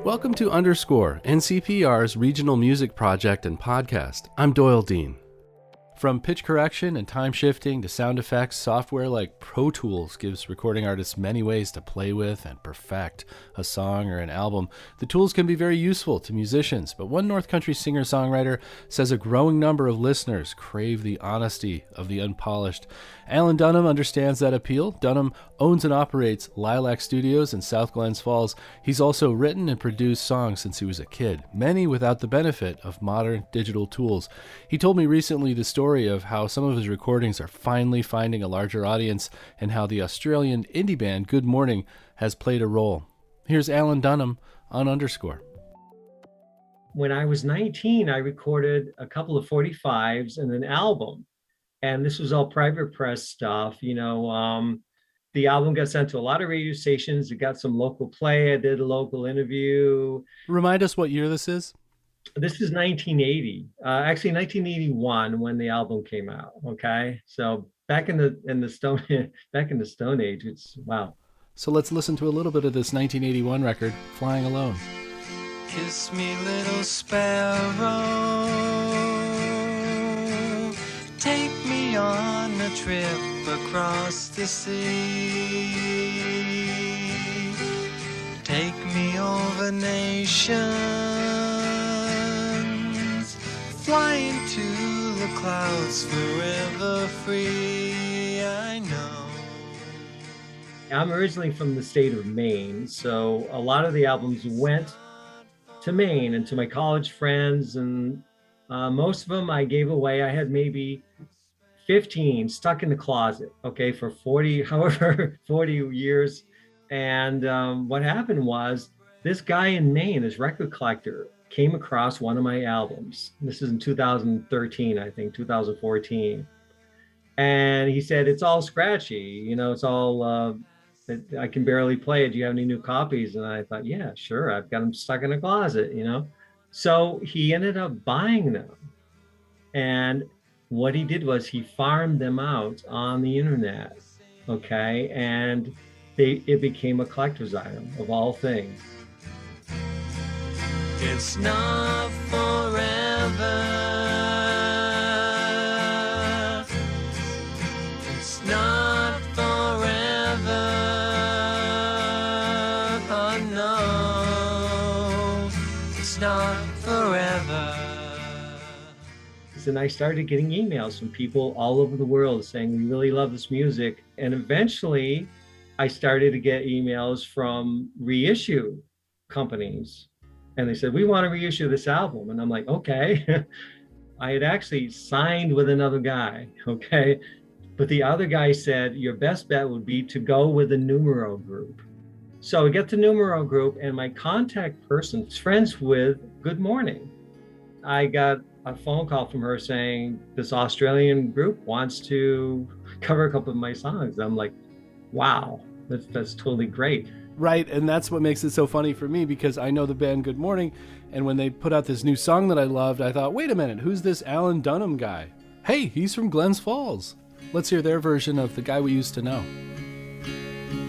Welcome to Underscore, NCPR's regional music project and podcast. I'm Doyle Dean. From pitch correction and time shifting to sound effects, software like Pro Tools gives recording artists many ways to play with and perfect a song or an album. The tools can be very useful to musicians, but one North Country singer-songwriter says a growing number of listeners crave the honesty of the unpolished. Alan Dunham understands that appeal. Dunham owns and operates Lilac Studios in South Glens Falls. He's also written and produced songs since he was a kid, many without the benefit of modern digital tools. He told me recently the story of how some of his recordings are finally finding a larger audience and how the Australian indie band Good Morning has played a role. Here's Alan Dunham on Underscore. When I was 19, I recorded a couple of 45s and an album. And this was all private press stuff. The album got sent to a lot of radio stations. It got some local play. I did a local interview. Remind us what year this is. This is 1980, actually 1981 when the album came out. Okay, so back in the Stone Age. It's wow. So let's listen to a little bit of this 1981 record, "Flying Alone." Kiss me, little sparrow. Take me on a trip across the sea. Take me over nations. Fly into the clouds forever free, I know. I'm originally from the state of Maine, so a lot of the albums went to Maine and to my college friends, and most of them I gave away. I had maybe 15 stuck in the closet, okay, for 40 years. And what happened was this guy in Maine, this record collector, came across one of my albums. This is in 2013, I think, 2014. And he said, it's all scratchy, it's all, I can barely play it. Do you have any new copies? And I thought, yeah, sure. I've got them stuck in a closet, So he ended up buying them. And what he did was he farmed them out on the internet, okay? And it became a collector's item of all things. It's not forever. It's not forever. Oh no, it's not forever. And I started getting emails from people all over the world saying, we really love this music. And eventually I started to get emails from reissue companies. And they said, we want to reissue this album. And I'm like, okay. I had actually signed with another guy, okay? But the other guy said, your best bet would be to go with the Numero Group. So we get the Numero Group, and my contact person is friends with Good Morning. I got a phone call from her saying, this Australian group wants to cover a couple of my songs. I'm like, wow, that's totally great. Right, and that's what makes it so funny for me, because I know the band Good Morning, and when they put out this new song that I loved, I thought, wait a minute, who's this Alan Dunham guy? Hey, he's from Glens Falls. Let's hear their version of The Guy We Used to Know.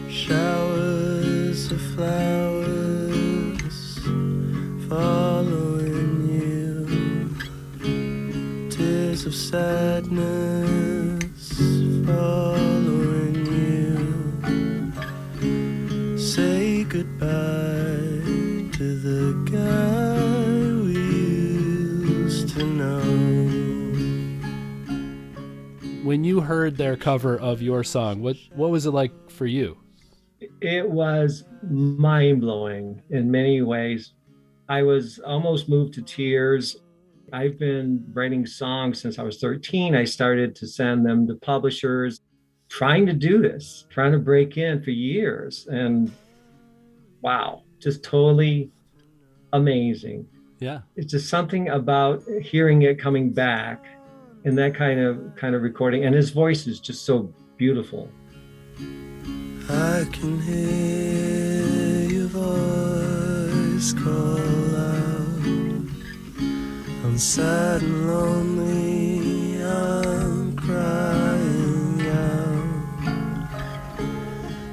Showers of flowers following you, tears of sadness following you. Say goodbye to the guy we used to know. When you heard their cover of your song, what was it like for you? It was mind-blowing in many ways. I was almost moved to tears. I've been writing songs since I was 13. I started to send them to publishers, trying to do this, trying to break in for years. And wow, just totally amazing. Yeah. It's just something about hearing it coming back in that kind of recording. And his voice is just so beautiful. I can hear your voice call out. I'm sad and lonely, I'm crying out.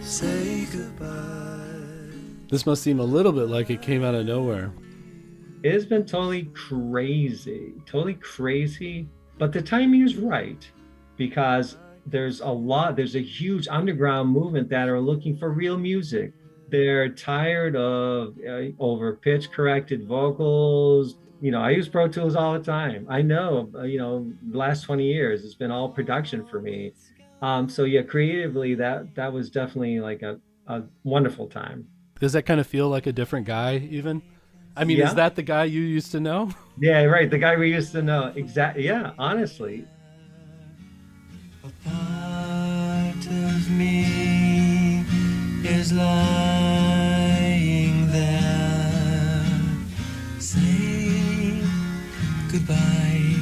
Say goodbye This must seem a little bit like it came out of nowhere. It has been totally crazy, but the timing is right because there's a huge underground movement that are looking for real music. They're tired of over pitch corrected vocals. I use Pro Tools all the time. I know, the last 20 years, it's been all production for me. So yeah, creatively, that was definitely like a wonderful time. Does that kind of feel like a different guy even? I mean, Yeah. Is that the guy you used to know? Yeah, right. The guy we used to know. Exactly. Yeah, honestly. A part of me is lying there. Say goodbye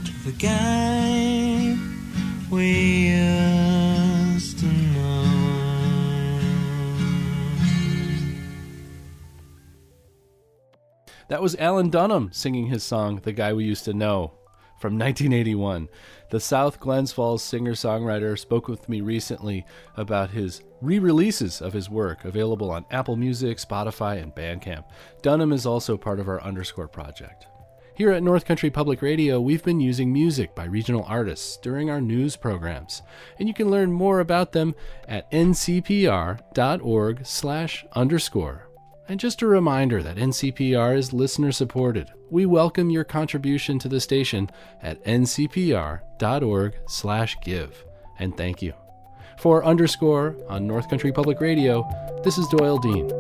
to the guy we used to know. That was Alan Dunham singing his song, The Guy We Used to Know, from 1981. The South Glens Falls singer-songwriter spoke with me recently about his re-releases of his work, available on Apple Music, Spotify, and Bandcamp. Dunham is also part of our Underscore project. Here at North Country Public Radio, we've been using music by regional artists during our news programs, and you can learn more about them at ncpr.org/underscore. And just a reminder that NCPR is listener-supported. We welcome your contribution to the station at ncpr.org/give. And thank you. For Underscore on North Country Public Radio, this is Doyle Dean.